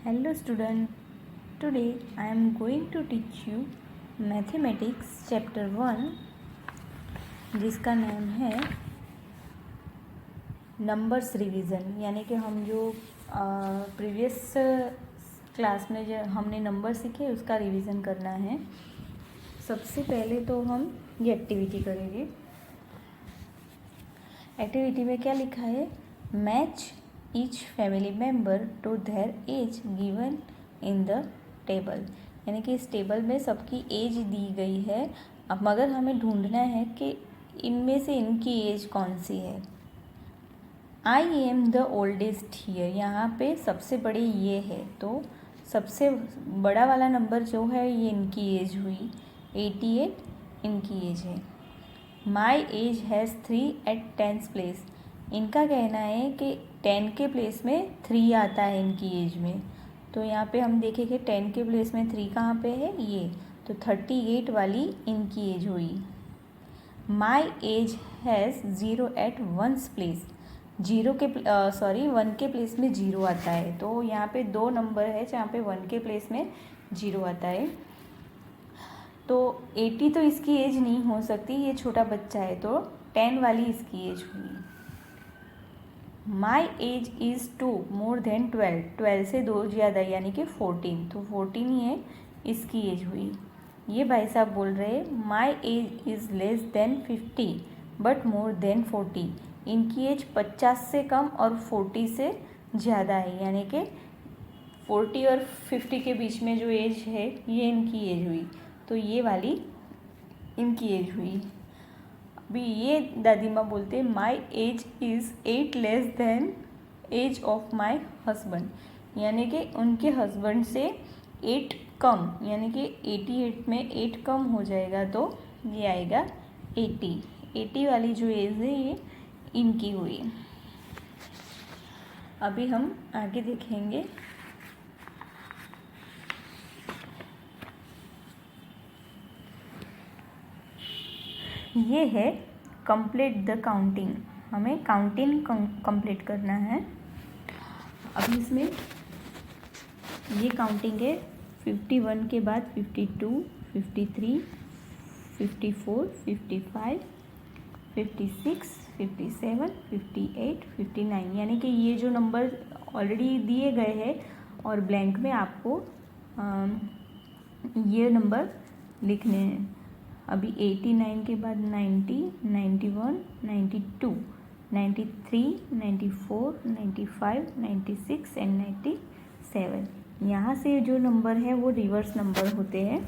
Hello student, today I am going to teach you Mathematics Chapter 1 जिसका नाम है numbers revision. यानी कि हम जो प्रीवियस क्लास में जो हमने नंबर सीखे उसका रिवीजन करना है। सबसे पहले तो हम ये एक्टिविटी करेंगे। एक्टिविटी में क्या लिखा है? Match each family member to their age given in the table. यानी कि इस टेबल में सबकी एज दी गई है। अब मगर हमें ढूंढना है कि इनमें से इनकी एज कौन सी है। I am the oldest here, यहाँ पे सबसे बड़े ये है, तो सबसे बड़ा वाला नंबर जो है ये इनकी एज हुई 88, इनकी एज है। My age has 3 at 10th place. इनका कहना है कि 10 के प्लेस में 3 आता है इनकी एज में। तो यहाँ पे हम देखेंगे 10 के प्लेस में 3 कहाँ पे है, ये तो 38 वाली इनकी एज हुई। My age has 0 at 1st place. 1 के प्लेस में 0 आता है, तो यहाँ पे 2 नंबर है जहाँ पे 1 के प्लेस में 0 आता है। तो 80 तो इसकी एज नहीं हो सकती, ये छोटा बच्चा है, तो 10 वाली इसकी एज हुई। My age is 2 more than 12, 12 से 2 ज़्यादा यानी कि 14, तो 14 ही है इसकी एज हुई। ये भाई साहब बोल रहे माई age is less than 50 but more than 40। इनकी एज 50 से कम और 40 से ज़्यादा है, यानी कि 40 और 50 के बीच में जो एज है ये इनकी एज हुई, तो ये वाली इनकी एज हुई। अभी ये दादी माँ बोलते my age is 8 less than age of my husband, यानी कि उनके हस्बैंड से 8 कम, यानी कि 88 में 8 कम हो जाएगा तो ये आएगा 80 वाली जो एज है ये इनकी हुई। अभी हम आगे देखेंगे। ये है कंप्लीट द काउंटिंग। हमें काउंटिंग कंप्लीट करना है। अब इसमें ये काउंटिंग है 51 के बाद 52, 53, 54, 55, 56, 57, 58, 59, यानी कि ये जो नंबर ऑलरेडी दिए गए हैं और ब्लैंक में आपको ये नंबर लिखने हैं। अभी 89 के बाद 90, 91, 92, 93, 94, 95, 96 एंड 97। यहाँ से जो नंबर है वो रिवर्स नंबर होते हैं,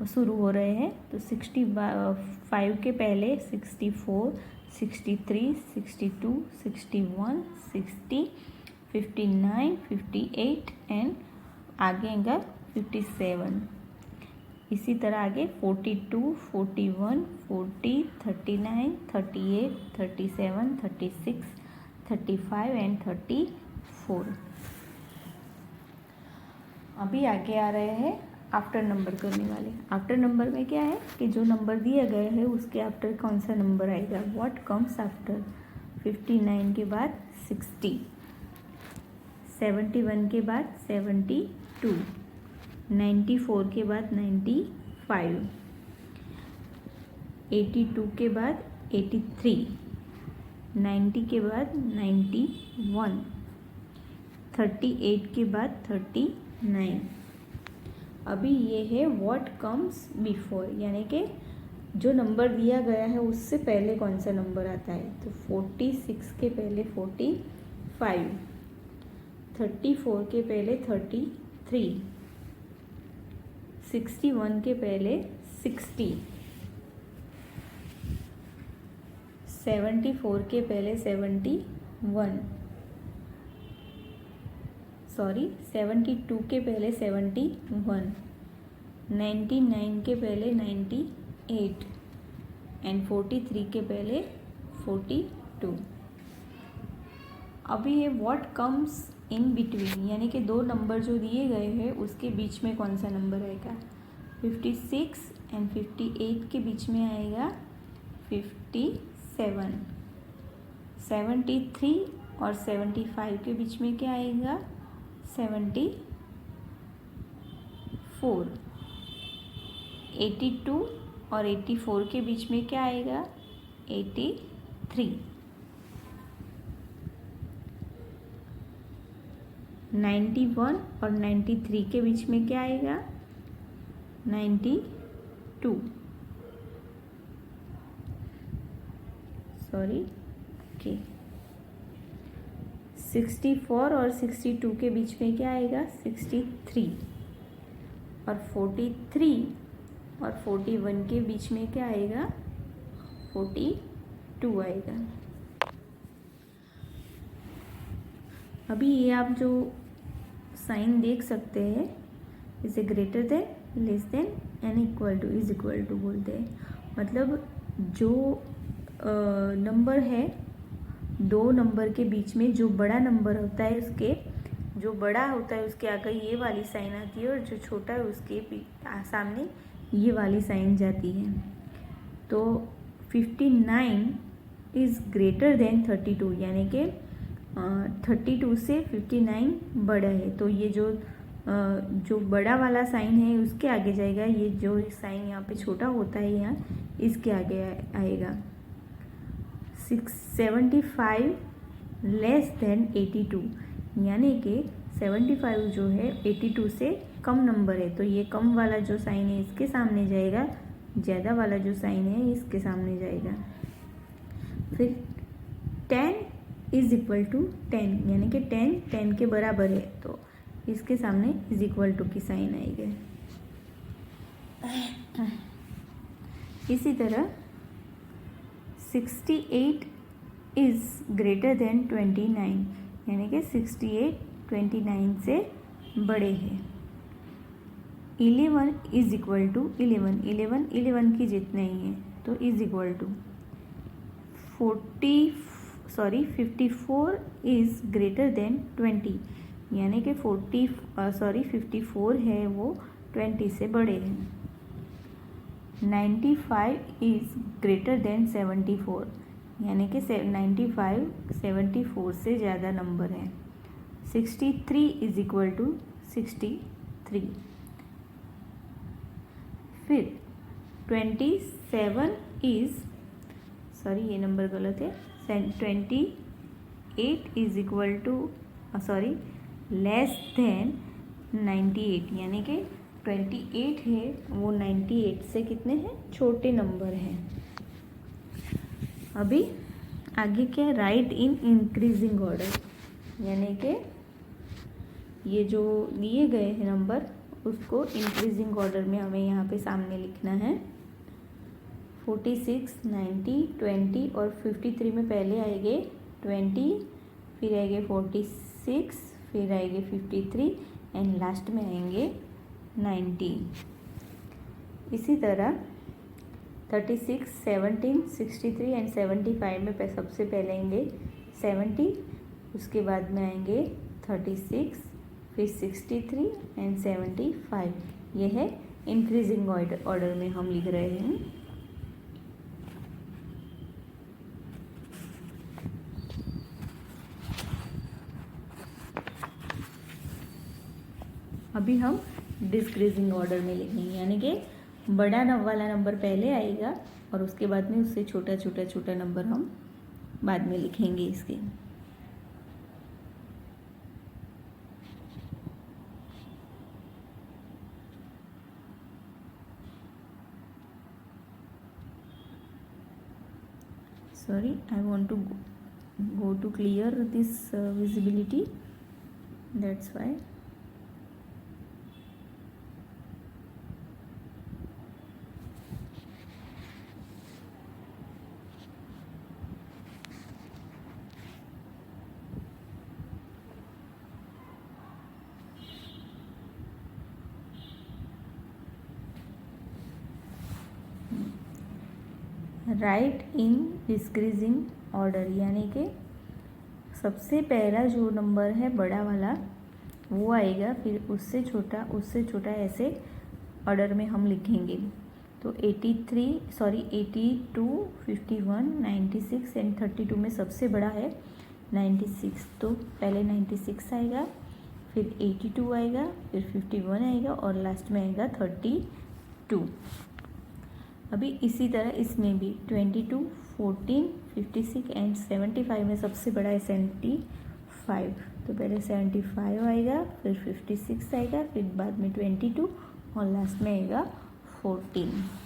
वो शुरू हो रहे हैं। तो 65 के पहले 64, 63, 62, 61, 60, 59, 58 एंड आगे आएगा 57। इसी तरह आगे 42, 41, 40, 39, 38, 37, 36, 35 एंड 34। अभी आगे आ रहे हैं आफ्टर नंबर करने वाले। आफ्टर नंबर में क्या है कि जो नंबर दिया गया है उसके आफ्टर कौन सा नंबर आएगा। व्हाट कम्स आफ्टर 59 के बाद 60, 71 के बाद 72, 94 के बाद 95, 82 के बाद 83, 90 के बाद 91, 38 के बाद 39। अभी ये है व्हाट कम्स बिफोर, यानी कि जो नंबर दिया गया है उससे पहले कौन सा नंबर आता है। तो 46 के पहले 45, 34 के पहले 33, 61 के पहले 60, 74 के पहले 71, 72 के पहले 71, 99 के पहले 98 एंड 43 के पहले 42। अभी ये व्हाट कम्स इन बिटवीन, यानी कि 2 नंबर जो दिए गए हैं उसके बीच में कौन सा नंबर आएगा। 56 एंड 58 के बीच में आएगा 57, 73 और 75 के बीच में क्या आएगा 72। 4, 82 और 84 के बीच में क्या आएगा? 83। 91 और 93 के बीच में क्या आएगा? 92। Sorry, okay. 64 और 62 के बीच में क्या आएगा? 63। और 43 और 41 के बीच में क्या आएगा? 42 आएगा। अभी ये आप जो साइन देख सकते हैं, इसे greater than, less than and equal to, is equal to बोलते हैं। मतलब जो नंबर है, दो नंबर के बीच में जो बड़ा नंबर होता है, उसके जो बड़ा होता है उसके आगे ये वाली साइन आती है, और जो छोटा है उसके सामने ये वाली साइन जाती है। तो 59 इज़ ग्रेटर देन 32, यानी कि 32 से 59 बड़ा है। तो ये जो बड़ा वाला साइन है उसके आगे जाएगा, ये जो साइन यहाँ पे छोटा होता है यहाँ, इसके आगे आएगा। 75 लेस देन 82, यानी कि 75 जो है 82 से कम नंबर है, तो ये कम वाला जो साइन है इसके सामने जाएगा, ज़्यादा वाला जो साइन है इसके सामने जाएगा। फिर 10 इज इक्वल टू 10, यानी कि 10 के बराबर है, तो इसके सामने इज इक्वल टू की साइन आएगी। इसी तरह 68 इज़ ग्रेटर देन 29, यानी कि 68 29 से बड़े हैं। 11 इज इक्वल टू 11 की जितने ही है, तो is equal to 54 is greater than 20, यानी कि 54 है वो 20 से बड़े हैं। 95 इज़ ग्रेटर देन 74, यानी कि 95 74 से ज़्यादा नंबर है। 63 इज इक्वल टू 63। फिर 27 इज़, सॉरी ये नंबर गलत है, 28 is equal to less than 98, यानी कि 28 है वो 98 से कितने हैं? छोटे नंबर हैं। अभी आगे क्या है? राइट इन इंक्रीजिंग ऑर्डर, यानी कि ये जो दिए गए हैं नंबर उसको इंक्रीजिंग ऑर्डर में हमें यहाँ पे सामने लिखना है। 46, 90, 20 और 53 में पहले आएंगे 20, फिर आएंगे 46, फिर आएंगे 53 एंड लास्ट में आएंगे 90। इसी तरह 36, 17, 63 एंड 75 में सबसे पहले आएंगे 70, उसके बाद में आएंगे 36, फिर 63 एंड 75। ये है इंक्रीजिंग ऑर्डर में हम लिख रहे हैं। अभी हम डिक्रीजिंग ऑर्डर में लिखेंगे, यानी कि बड़ा वाला नंबर पहले आएगा और उसके बाद में उससे छोटा छोटा छोटा नंबर हम बाद में लिखेंगे इसके। Sorry, I want to go to clear this visibility, that's why. Right in decreasing order, यानी कि सबसे पहला जो नंबर है बड़ा वाला वो आएगा, फिर उससे छोटा ऐसे ऑर्डर में हम लिखेंगे। तो 82, 51, 96 एंड 32 में सबसे बड़ा है 96, तो पहले 96 आएगा, फिर 82 आएगा, फिर 51 आएगा और लास्ट में आएगा 32। अभी इसी तरह इसमें भी 22, 14, 56 एंड 75 में सबसे बड़ा है 75। तो पहले 75 आएगा, फिर 56 आएगा, फिर बाद में 22 और लास्ट में आएगा 14।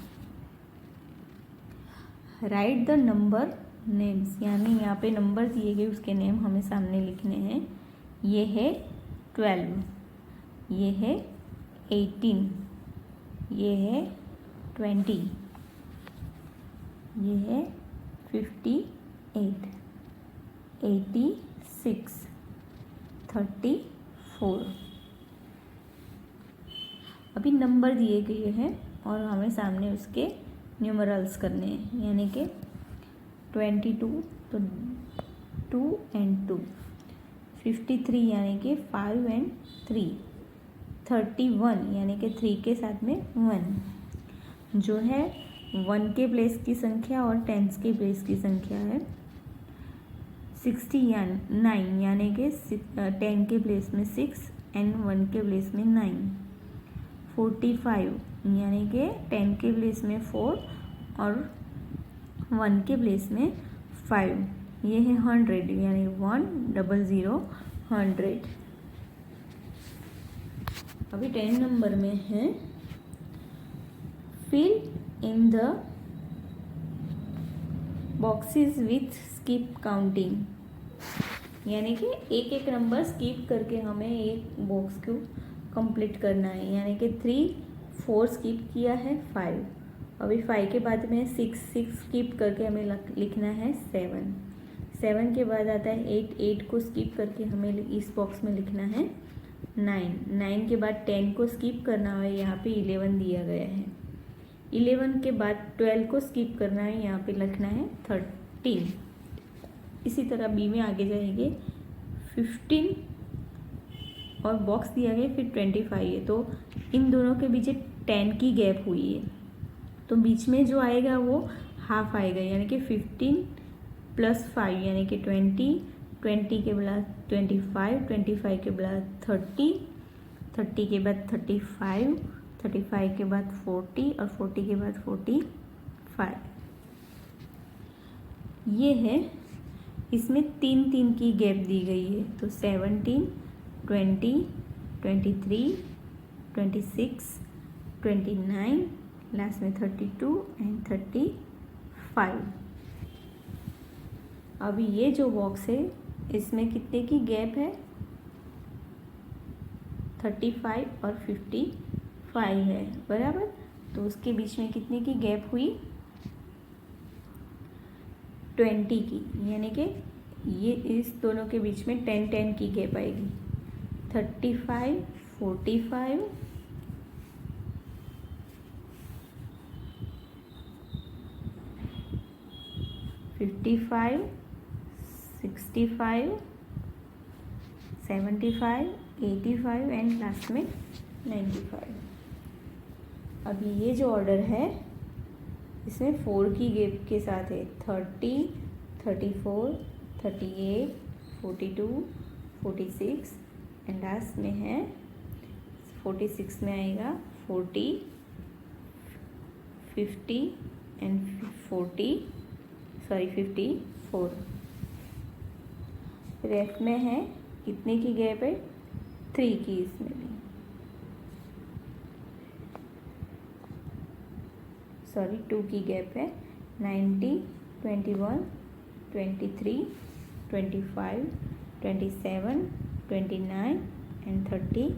राइट द नंबर नेम्स, यानी यहाँ पे नंबर दिए गए उसके नेम हमें सामने लिखने हैं। ये है 12, ये है 18, ये है 20, ये है 58, 86, 34। अभी नंबर दिए गए हैं और हमें सामने उसके न्यूमरल्स करने हैं, यानी कि 22 तो 2 एंड 2, 53 यानी कि 5 एंड 3, 31 यानी कि 3 के साथ में 1, जो है 1 के प्लेस की संख्या और 10 के प्लेस की संख्या है। 69 यानी कि 10 के प्लेस में 6 एंड 1 के प्लेस में 9, 45 यानी कि 10 के प्लेस में 4 और 1 के प्लेस में 5। ये है 100 यानी 100, 100। अभी 10 नंबर में है fill in the boxes with skip counting, यानी कि एक एक नंबर स्किप करके हमें एक बॉक्स को कंप्लीट करना है। यानी कि 3, 4 स्किप किया है, 5, अभी 5 के बाद में 6 स्किप करके हमें लिखना है 7, 7 के बाद आता है 8, 8 को स्किप करके हमें इस बॉक्स में लिखना है 9, 9 के बाद 10 को स्किप करना है, यहाँ पे 11 दिया गया है। 11 के बाद 12 को स्किप करना है, यहाँ पे लिखना है 13। इसी तरह बी में आगे जाएंगे, 15 और बॉक्स दिया गया फिर 25 है, तो इन दोनों के बीच 10 की गैप हुई है, तो बीच में जो आएगा वो हाफ आएगा, यानी कि 15 + 5 यानी कि 20, 20 के बाद 25, 25 के बाद 30, 30 के बाद 35, 35 के बाद 40 और 40 के बाद 45। ये है, इसमें 3 की गैप दी गई है, तो 17, 20, 23, 26, 29, लास्ट में 32 एंड 35। अभी ये जो बॉक्स है इसमें कितने की गैप है, 35 और 55 है, बराबर। तो उसके बीच में कितने की गैप हुई, 20 की, यानी कि ये इस दोनों के बीच में 10 की गैप आएगी। 35, 45, 55, 65, 75, 85 एंड लास्ट में 95। अभी ये जो ऑर्डर है इसमें 4 की गैप के साथ है, 30, 34, 38, 42, 46 एंड लास्ट में है 46 में आएगा 40, 50 एंड 54। फिर एफ में है, कितने की गैप है, 3 की, इसमें भी 2 की गैप है। 90, 21, 23, 25, 27, 29 एंड 31।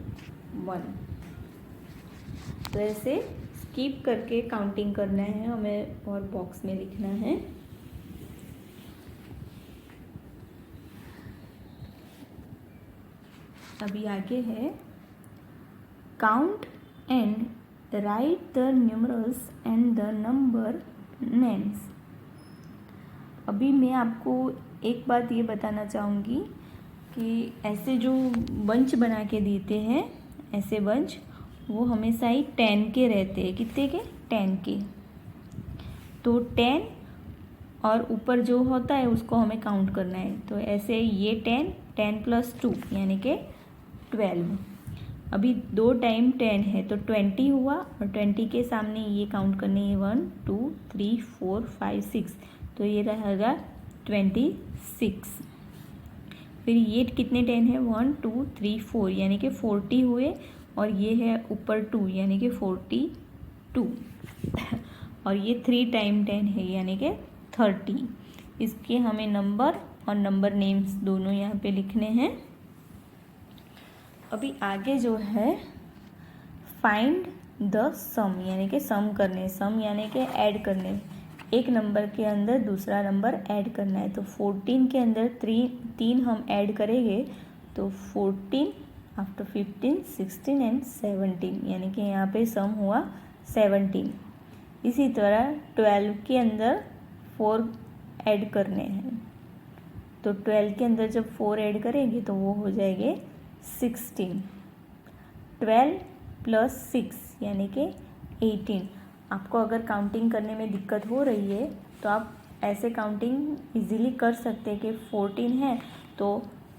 तो ऐसे स्किप करके काउंटिंग करना है हमें और बॉक्स में लिखना है। अभी आगे है, count and right the numerals and the number names. अभी मैं आपको एक बात ये बताना चाहूँगी कि ऐसे जो बंच बना के देते हैं, ऐसे बंच, वो हमेशा ही 10 के रहते हैं। कितने के, 10 के। तो 10 और ऊपर जो होता है उसको हमें काउंट करना है। तो ऐसे ये 10 + 2 यानी कि 12। अभी 2 टाइम 10 है तो 20 हुआ, और 20 के सामने ये काउंट करने है 1 2 3 4 5 6, तो ये रहेगा 26। फिर ये कितने 10 है 1 2 3 4 यानी कि 40 हुए, और ये है ऊपर 2 यानी कि 42 और ये 3 टाइम 10 है यानी कि 30। इसके हमें नंबर और नंबर नेम्स दोनों यहाँ पे लिखने हैं। अभी आगे जो है फाइंड द सम यानी कि सम करने, सम यानी कि ऐड करने, एक नंबर के अंदर दूसरा नंबर ऐड करना है। तो 14 के अंदर 3 हम ऐड करेंगे तो 14 आफ्टर 15 16 एंड 17 यानी कि यहाँ पे सम हुआ 17। इसी तरह 12 के अंदर 4 ऐड करने हैं, तो 12 के अंदर जब 4 ऐड करेंगे तो वो हो जाएंगे 16। 12 प्लस 6 यानी कि 18। आपको अगर काउंटिंग करने में दिक्कत हो रही है तो आप ऐसे काउंटिंग इजीली कर सकते हैं कि 14 है तो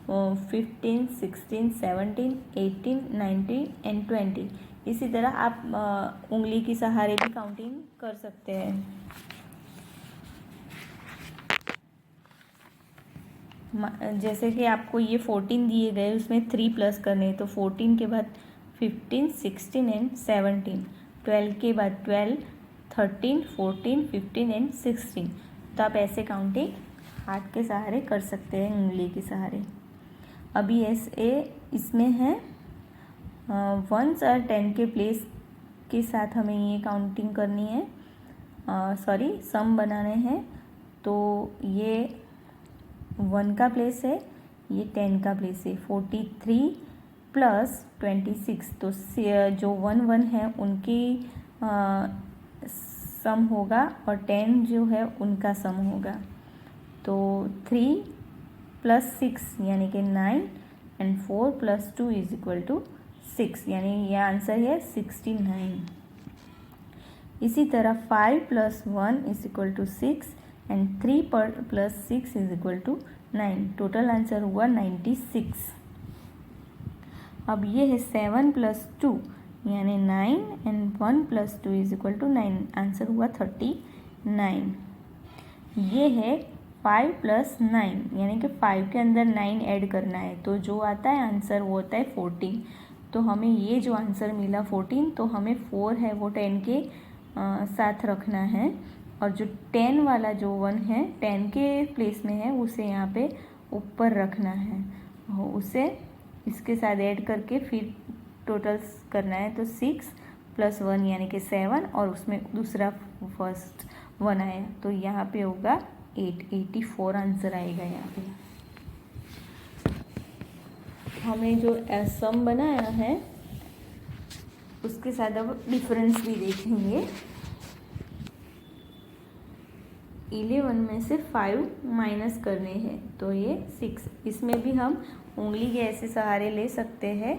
15 16 17 18 19 एंड 20। इसी तरह आप उंगली की सहारे भी काउंटिंग कर सकते हैं। जैसे कि आपको ये 14 दिए गए, उसमें 3 प्लस करने, तो 14 के बाद 15 16 एंड 17, 12 के बाद 12 13 14 15 एंड 16। तो आप ऐसे काउंटिंग हाथ के सहारे कर सकते हैं, उंगली के सहारे। अभी ऐसे इसमें है वंस और 10 के प्लेस के साथ हमें ये काउंटिंग करनी है, सॉरी सम बनाने हैं। तो ये 1 का प्लेस है, ये 10 का प्लेस है। 43 प्लस 26, तो जो 1 1 है उनकी सम होगा और 10 जो है उनका सम होगा। तो 3 प्लस 6 यानी कि 9 and 4 plus 2 is equal to 6 यानी यह आंसर है 69। इसी तरह 5 plus 1 is equal to 6 and 3 plus 6 is equal to 9। Total answer हुआ 96। अब ये है 7 प्लस 2 यानी 9 and 1 plus 2 is equal to 9। Answer हुआ 39। ये है 5 प्लस 9 यानी कि 5 के अंदर 9 ऐड करना है, तो जो आता है आंसर वो होता है 14। तो हमें ये जो आंसर मिला 14, तो हमें 4 है वो 10 के साथ रखना है, और जो 10 वाला जो 1 है 10 के प्लेस में है उसे यहाँ पे ऊपर रखना है, उसे इसके साथ ऐड करके फिर टोटल्स करना है। तो 6 प्लस 1 यानी कि 7, और उसमें दूसरा फर्स्ट 1 आया, तो यहाँ पे होगा 84 आंसर आएगा यहाँ पे। हमने जो सम बनाया है उसके साथ अब डिफरेंस भी देखेंगे। 11 में से 5 माइनस करने हैं तो ये 6। इसमें भी हम उंगली के ऐसे सहारे ले सकते हैं,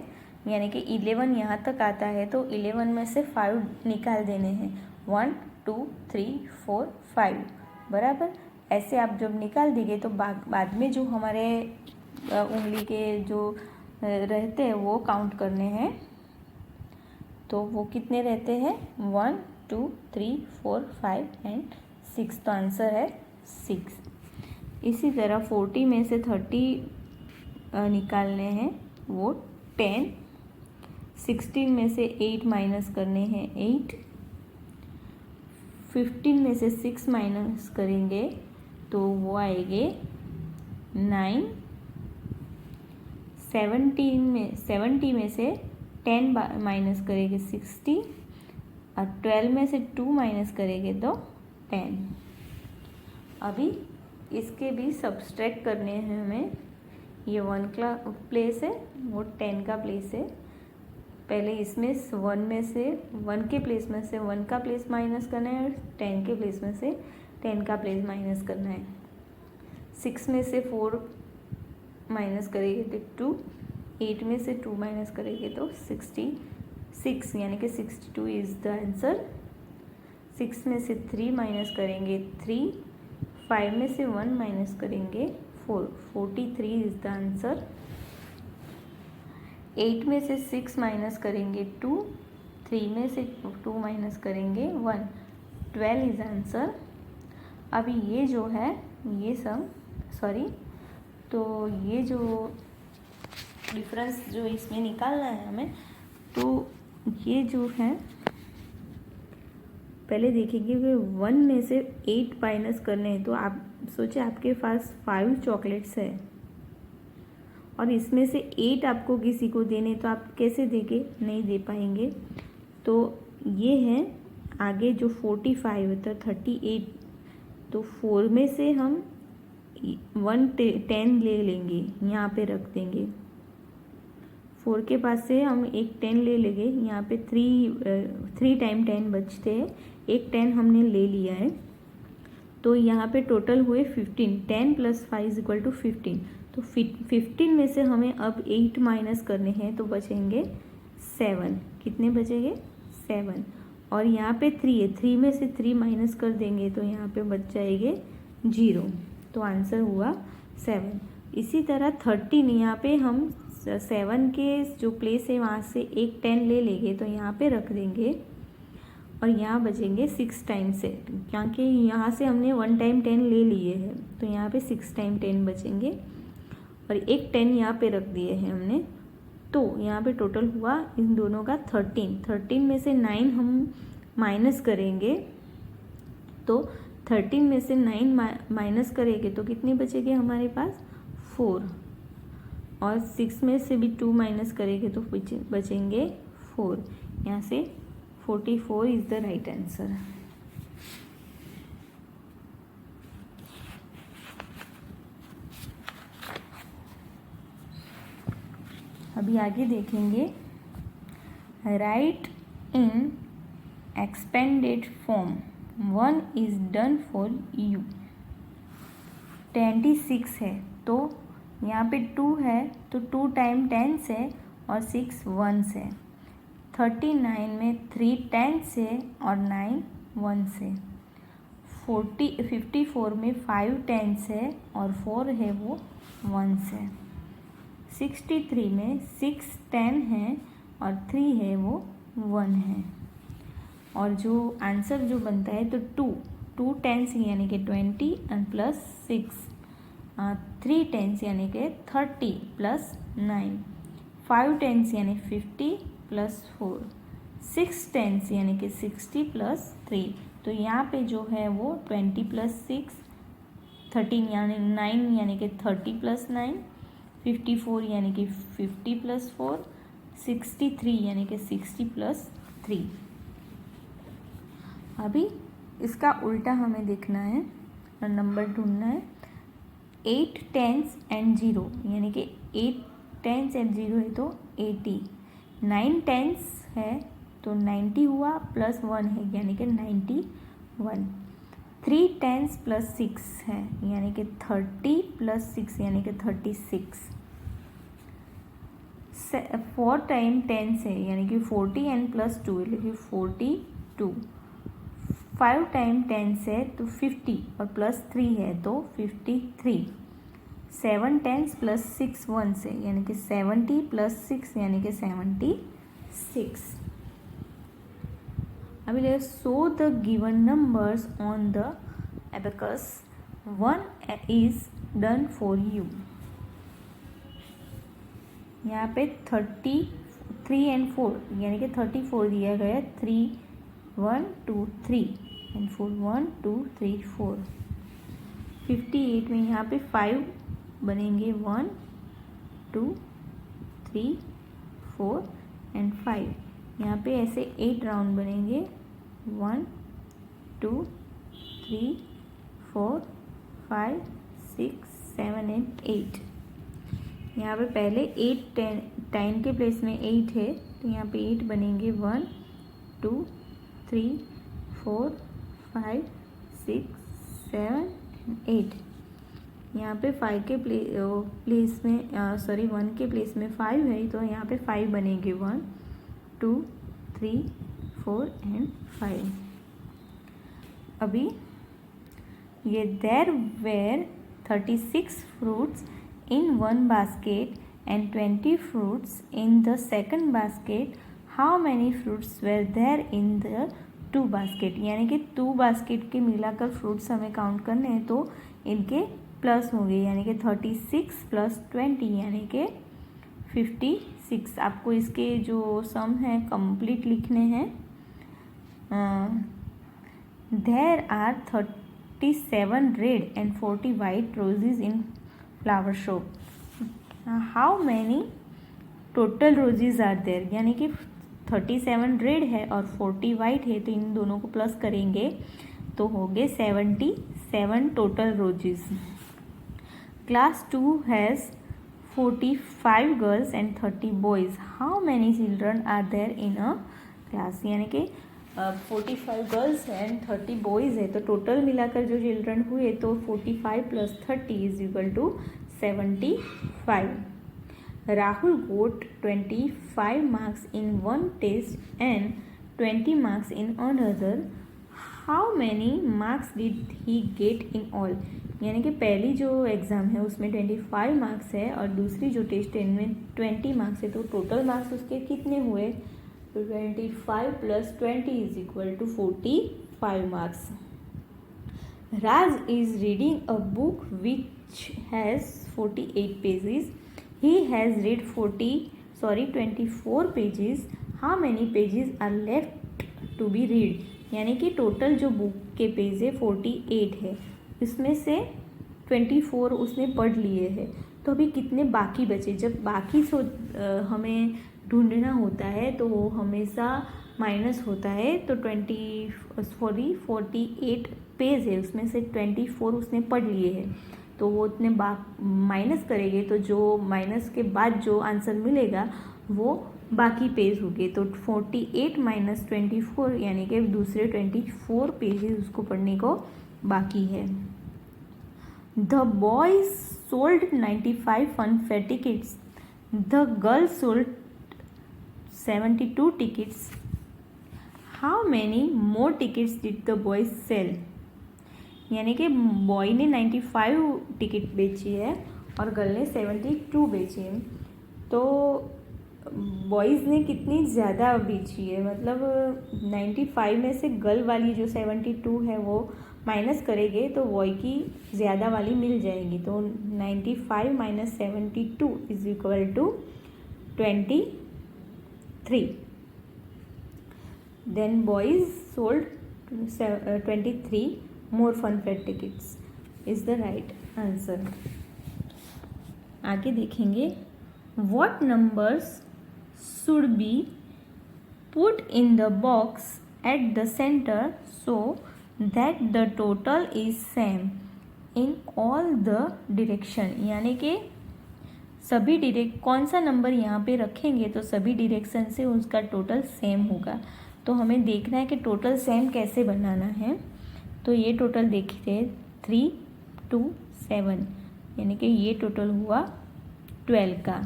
यानी कि 11 यहाँ तक आता है तो 11 में से 5 निकाल देने हैं। 1 2 3 4 5 बराबर। ऐसे आप जब निकाल देंगे तो बाद में जो हमारे उंगली के जो रहते हैं वो काउंट करने हैं। तो वो कितने रहते हैं 1 2 3 4 5 एंड 6, तो आंसर है 6। इसी तरह 40 में से 30 निकालने हैं, वो 10। 16 में से 8 माइनस करने हैं 8। 15 में से 6 माइनस करेंगे तो वो आएंगे 9। 70 में से 10 माइनस करेंगे 60, और 12 में से 2 माइनस करेंगे तो 10। अभी इसके भी सब्सट्रैक्ट करने हैं हमें। ये 1 का प्लेस है, वो 10 का प्लेस है। पहले इसमें 1 में से 1 के प्लेस में से 1 का प्लेस माइनस करना है, और 10 के प्लेस में से 10 का प्लेस माइनस करना है। 6 में से 4 माइनस करेंगे तो 2। 8 में से 2 माइनस करेंगे तो 66 यानी कि 62 इज़ द आंसर। 6 में से 3 माइनस करेंगे 3। 5 में से 1 माइनस करेंगे 4। 43 इज़ द आंसर। 8 में से 6 माइनस करेंगे 2, 3 में से 2 माइनस करेंगे 1, 12 इज आंसर। अभी ये जो है ये सब तो ये जो डिफरेंस जो इसमें निकालना है हमें, तो ये जो है पहले देखेंगे कि 1 में से 8 माइनस करने हैं। तो आप सोचे आपके पास 5 चॉकलेट्स है और इसमें से 8 आपको किसी को देने, तो आप कैसे देंगे? नहीं दे पाएंगे। तो ये है आगे जो 45 होता है 38, तो 4 में से हम 10 ले लेंगे, यहाँ पे रख देंगे। 4 के पास से हम एक 10 ले लेंगे, यहाँ पे 3 टाइम 10 बचते हैं, एक 10 हमने ले लिया है। तो यहाँ पे टोटल हुए 15, 10 + 5 = 15। तो 15 में से हमें अब 8 माइनस करने हैं, तो बचेंगे 7। कितने बचेंगे? 7। और यहाँ पे 3 है, 3 में से 3 माइनस कर देंगे तो यहाँ पे बच जाएंगे 0। तो आंसर हुआ 7। इसी तरह 13, यहाँ पे हम 7 के जो प्लेस है वहाँ से एक 10 ले लेंगे, तो यहाँ पे रख देंगे और यहाँ बचेंगे 6 टाइम से, क्योंकि यहाँ से हमने 1 टाइम 10 ले लिए हैं, तो यहाँ पे 6 टाइम 10 बचेंगे और एक 10 यहाँ पे रख दिए हैं हमने। तो यहाँ पे टोटल हुआ इन दोनों का 13। 13 में से 9 हम माइनस करेंगे, तो 13 में से 9 माइनस करेंगे तो कितने बचेंगे हमारे पास? 4। और 6 में से भी 2 माइनस करेंगे तो बचेंगे 4। यहाँ से 44 इज द राइट आंसर। अभी आगे देखेंगे, right in expanded form 1 is done for you. 26 है, तो यहाँ पे 2 है, तो 2 टाइम 10 है और 6 1s है। 39 में 3 10s है और 9 1s है। 54 में 5 10s है और 4 है वो 1s है। 63 में 6 10 है और 3 है वो 1 है। और जो आंसर जो बनता है, तो 2 10s यानी कि 20 एंड प्लस 6, 3 10s यानी कि 30 प्लस 9, 5 10s यानी 50 प्लस 4, 6 10s यानी कि 60 प्लस 3। तो यहाँ पे जो है वो 20 प्लस 6, 13 यानी 9 यानी कि 30 प्लस 9, 54 यानी कि 50 प्लस 4, 63 यानी कि 60 प्लस 3। अभी इसका उल्टा हमें देखना है और नंबर ढूंढना है। 8 10s एंड 0 यानी कि 8 10s एंड 0 है तो 80। 9 10s है तो 90 हुआ, प्लस 1 है यानी कि 91। 3 10s प्लस 6 है यानी कि 30 प्लस 6 यानी कि 36। 4 टाइम 10s है यानी कि 40 एंड प्लस 2 यानी कि 42। 5 टाइम 10s है तो 50 और प्लस 3 है तो 53। 7 10s प्लस 6 1s है यानी कि 70 प्लस 6 यानी कि 76। अभी देखो, so the given numbers on the abacus 1 is done for you. यहाँ पे 33 एंड 4 यानी कि 34 दिया गया है। 3 1 2 3 एंड 4 1 2 3 4। 58 में यहाँ पे 5 बनेंगे, 1 2 3 4 एंड 5। यहाँ पे ऐसे 8 राउंड बनेंगे, 1 2 3 4 5 6 7 एंड 8। यहाँ पे पहले 8 10 के प्लेस में 8 है तो यहाँ पे 8 बनेंगे, 1 2 3 4 5 6 7 8। यहाँ पे 5 के प्लेस में 1 के प्लेस में 5 है तो यहाँ पे 5 बनेंगे, 1 2 3 4 एंड 5। अभी ये there were 36 fruits in one basket and 20 fruits in the second basket, how many fruits were there in the 2 basket? यानी कि 2 बास्केट के मिलाकर फ्रूट्स हमें काउंट करने हैं तो इनके प्लस होंगे, यानी कि 36 प्लस 20 यानी कि 56। आपको इसके जो सम हैं कंप्लीट लिखने हैं। There are 37 red and 40 white roses in flower shop, how many total roses are there? यानी कि 37 रेड है और 40 वाइट है, तो इन दोनों को प्लस करेंगे तो हो गए 77 total roses. Class 2 has 45 girls and 30 boys, how many children are there in a class? यानी कि 45 गर्ल्स एंड 30 बॉयज़ है, तो टोटल मिलाकर जो चिल्ड्रन हुए तो 45 plus 30 is equal to 75। Rahul got 25 marks in one test and 20 marks in another. How many marks did he get in all? यानी कि पहली जो एग्ज़ाम है उसमें 25 मार्क्स है और दूसरी जो टेस्ट है इनमें 20 मार्क्स है, तो टोटल मार्क्स उसके कितने हुए? तो 25 plus 20 is equal to 45 marks. Raj is reading a book which has 48 pages, he has read 24 pages, how many pages are left to be read? यानी कि टोटल जो बुक के पेज है 48 है, इसमें से 24 उसने पढ़ लिए हैं, तो अभी कितने बाकी बचे? जब बाकी हमें ढूंढना होता है तो वो हमेशा माइनस होता है, तो 48 पेज है उसमें से 24 उसने पढ़ लिए हैं, तो वो उतने माइनस करेंगे तो जो माइनस के बाद जो आंसर मिलेगा वो बाकी पेज होंगे, तो 48 माइनस 24 यानी कि दूसरे 24 पेजेस उसको पढ़ने को बाकी है। The boys sold 95 funfair tickets, the girls sold 72 tickets, how many more tickets did the boys sell? यानी कि बॉय ने 95 टिकट बेची है और गर्ल ने 72 बेची है, तो बॉयज़ ने कितनी ज़्यादा बेची है? मतलब 95 में से गर्ल वाली जो 72 है वो माइनस करेंगे तो बॉय की ज़्यादा वाली मिल जाएगी, तो 95 minus 72 is equal to 23। Then boys sold 23 more funfair tickets is the right answer। आगे देखेंगे what numbers should be put in the box at the center so that the total is same in all the direction? यानी कि सभी कौन सा number यहाँ पे रखेंगे तो सभी डिरेक्शन से उसका टोटल सेम होगा, तो हमें देखना है कि टोटल सेम कैसे बनाना है। तो ये टोटल देखिए 3 2 7 यानी कि ये टोटल हुआ 12 का,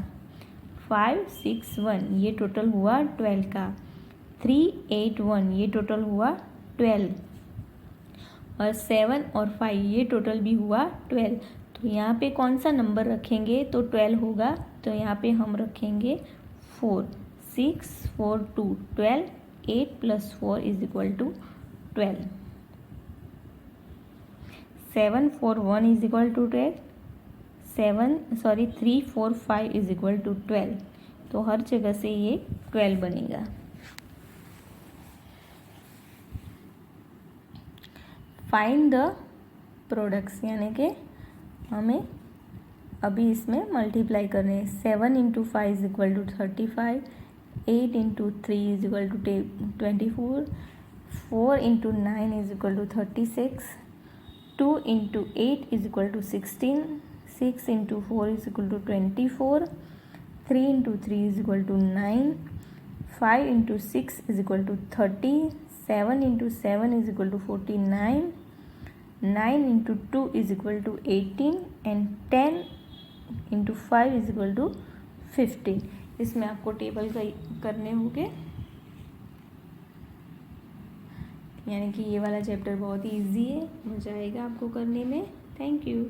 5 6 1 ये टोटल हुआ 12 का, 3 8 1 ये टोटल हुआ 12 और 7 और 5 ये टोटल भी हुआ 12। तो यहाँ पे कौन सा नंबर रखेंगे तो 12 होगा, तो यहाँ पे हम रखेंगे 4 6 4 2 12 8 plus 4 is equal to 12। 7 4 1 is equal to 3 4 5 is equal to 12, तो हर जगह से ये 12 बनेगा। फाइंड द प्रोडक्ट्स, यानी कि हमें अभी इसमें मल्टीप्लाई करने हैं। 7 into 5 is equal to 35, 8 into 3 is equal to 24, 4 into 9 is equal to 36, 2 into 8 is equal to 16, 6 into 4 is equal to 24, 3 into 3 is equal to 9, 5 into 6 is equal to 30, 7 into 7 is equal to 49, 9 into 2 is equal to 18 and 10 into 5 is equal to 50। इसमें आपको table करने होंगे, यानी कि ये वाला chapter बहुत ही easy है, मज़ा आएगा आपको करने में। Thank you.